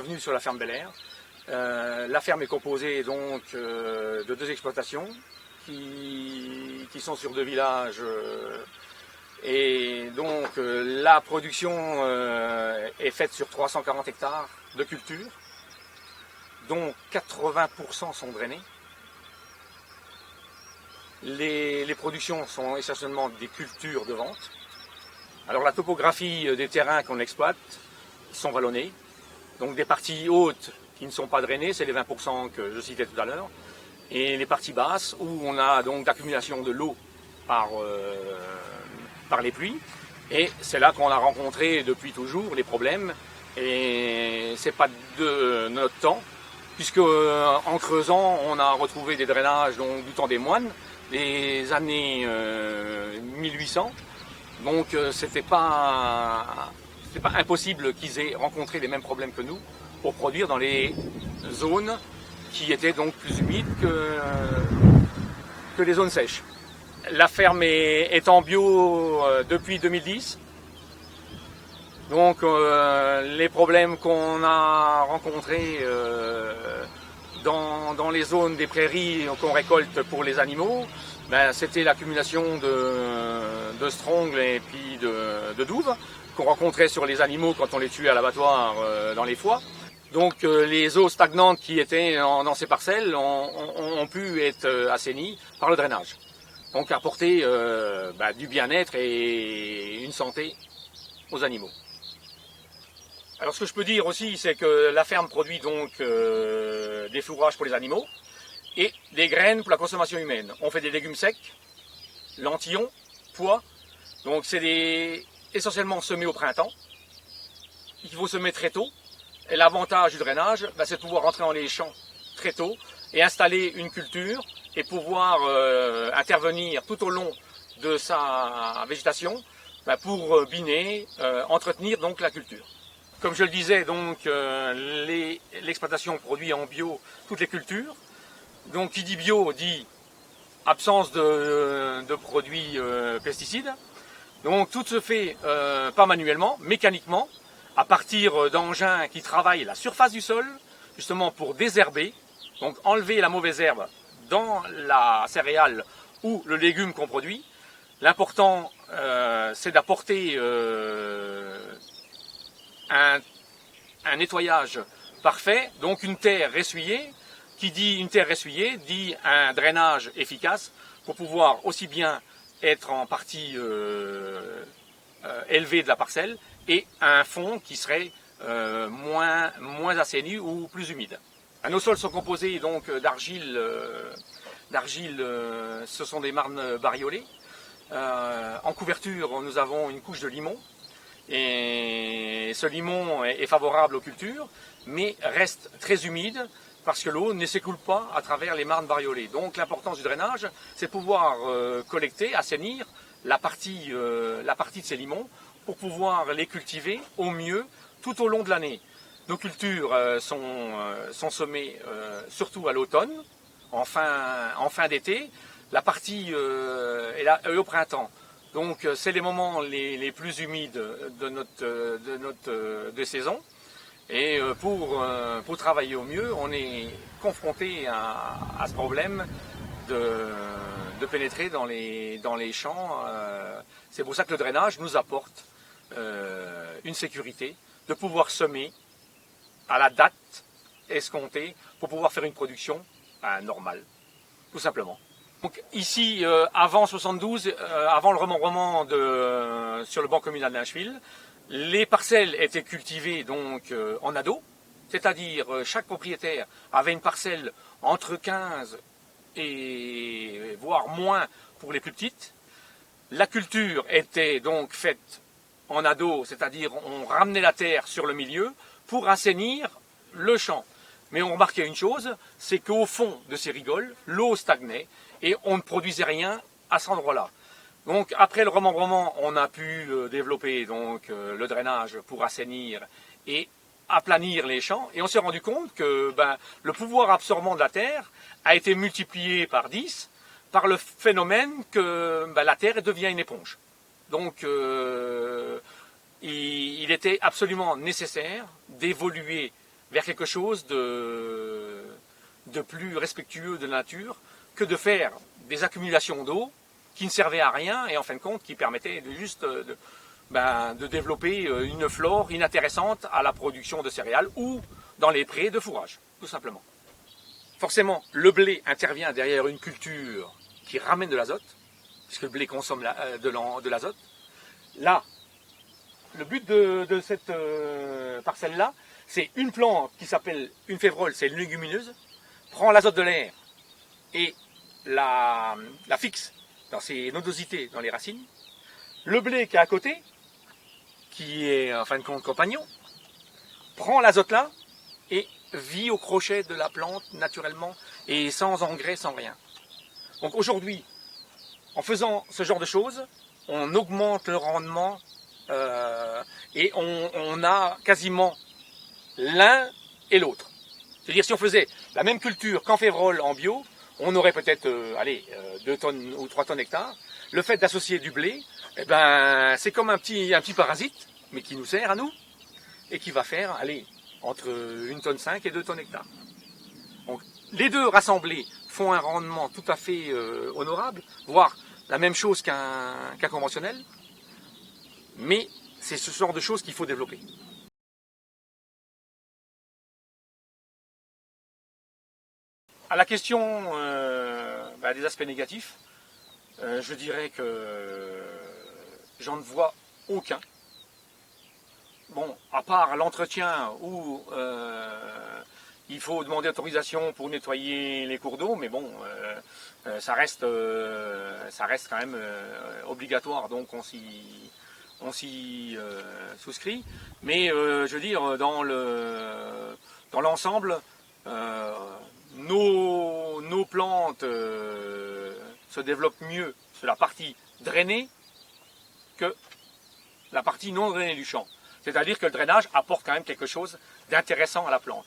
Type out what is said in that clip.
bienvenue sur la ferme Bel Air. La ferme est composée donc de 2 exploitations qui sont sur 2 villages et donc la production est faite sur 340 hectares de culture, dont 80% sont drainés. Les productions sont essentiellement des cultures de vente. Alors la topographie des terrains qu'on exploite sont vallonnés, donc des parties hautes qui ne sont pas drainées, c'est les 20% que je citais tout à l'heure, et les parties basses où on a donc l'accumulation de l'eau par les pluies, et c'est là qu'on a rencontré depuis toujours les problèmes, et c'est pas de notre temps, puisque en creusant on a retrouvé des drainages donc, du temps des moines, des années 1800, donc c'était pas impossible qu'ils aient rencontré les mêmes problèmes que nous pour produire dans les zones qui étaient donc plus humides que les zones sèches. La ferme est en bio depuis 2010. Donc les problèmes qu'on a rencontrés dans les zones des prairies qu'on récolte pour les animaux, ben, c'était l'accumulation de strongles et puis de douves qu'on rencontrait sur les animaux quand on les tuait à l'abattoir dans les foies. Donc les eaux stagnantes qui étaient dans ces parcelles ont pu être assainies par le drainage. Donc apporter du bien-être et une santé aux animaux. Alors ce que je peux dire aussi, c'est que la ferme produit donc des fourrages pour les animaux et des graines pour la consommation humaine. On fait des légumes secs, lentillons, pois, donc c'est essentiellement semé au printemps. Il faut semer très tôt. Et l'avantage du drainage, c'est de pouvoir rentrer dans les champs très tôt et installer une culture et pouvoir intervenir tout au long de sa végétation pour biner, entretenir donc la culture. Comme je le disais, donc l'exploitation produit en bio toutes les cultures. Donc qui dit bio dit absence de produits pesticides. Donc tout se fait pas manuellement, mécaniquement, à partir d'engins qui travaillent la surface du sol, justement pour désherber, donc enlever la mauvaise herbe dans la céréale ou le légume qu'on produit. L'important, c'est d'apporter un nettoyage parfait, donc une terre ressuyée. Qui dit une terre ressuyée dit un drainage efficace pour pouvoir aussi bien être en partie élevée de la parcelle et un fond qui serait moins assaini ou plus humide. Nos sols sont composés donc d'argile, ce sont des marnes bariolées. En couverture, nous avons une couche de limon. Et ce limon est favorable aux cultures, mais reste très humide parce que l'eau ne s'écoule pas à travers les marnes bariolées. Donc l'importance du drainage, c'est pouvoir collecter, assainir la partie de ces limons pour pouvoir les cultiver au mieux tout au long de l'année. Nos cultures sont semées surtout à l'automne, en fin d'été, la partie est au printemps. Donc c'est les moments les plus humides de saison. Et pour travailler au mieux, on est confronté à ce problème de pénétrer dans les champs. C'est pour ça que le drainage nous apporte une sécurité de pouvoir semer à la date escomptée pour pouvoir faire une production normale, tout simplement. Donc ici, avant 72, avant le remembrement sur le banc communal d'Incheville, les parcelles étaient cultivées donc en ado, c'est-à-dire chaque propriétaire avait une parcelle entre 15 et voire moins pour les plus petites. La culture était donc faite en ado, c'est-à-dire on ramenait la terre sur le milieu pour assainir le champ. Mais on remarquait une chose, c'est qu'au fond de ces rigoles, l'eau stagnait et on ne produisait rien à cet endroit-là. Donc après le remembrement, on a pu développer donc, le drainage pour assainir et aplanir les champs. Et on s'est rendu compte que le pouvoir absorbant de la terre a été multiplié par 10 par le phénomène que la terre devient une éponge. Donc il était absolument nécessaire d'évoluer vers quelque chose de plus respectueux de la nature que de faire des accumulations d'eau qui ne servaient à rien et en fin de compte qui permettaient juste de développer une flore inintéressante à la production de céréales ou dans les prés de fourrage, tout simplement. Forcément, le blé intervient derrière une culture qui ramène de l'azote, puisque le blé consomme de l'azote. Là, le but de cette parcelle-là, c'est une plante qui s'appelle une févrole, c'est une légumineuse, prend l'azote de l'air et la fixe dans ses nodosités dans les racines. Le blé qui est à côté, qui est en fin de compte compagnon, prend l'azote là et vit au crochet de la plante naturellement et sans engrais, sans rien. Donc aujourd'hui, en faisant ce genre de choses, on augmente le rendement et on a quasiment l'un et l'autre. C'est-à-dire si on faisait la même culture qu'en févrole en bio, on aurait peut-être 2 tonnes ou 3 tonnes hectares. Le fait d'associer du blé, eh ben, c'est comme un petit parasite, mais qui nous sert à nous, et qui va faire entre 1,5 tonne et 2 tonnes hectares. Donc, les deux rassemblés font un rendement tout à fait honorable, voire la même chose qu'un conventionnel, mais c'est ce genre de choses qu'il faut développer. À la question des aspects négatifs, je dirais que j'en ne vois aucun. Bon, à part l'entretien où il faut demander autorisation pour nettoyer les cours d'eau, mais bon, ça reste quand même obligatoire, donc on s'y souscrit. Mais je veux dire, dans l'ensemble, nos plantes se développent mieux sur la partie drainée que la partie non drainée du champ. C'est-à-dire que le drainage apporte quand même quelque chose d'intéressant à la plante.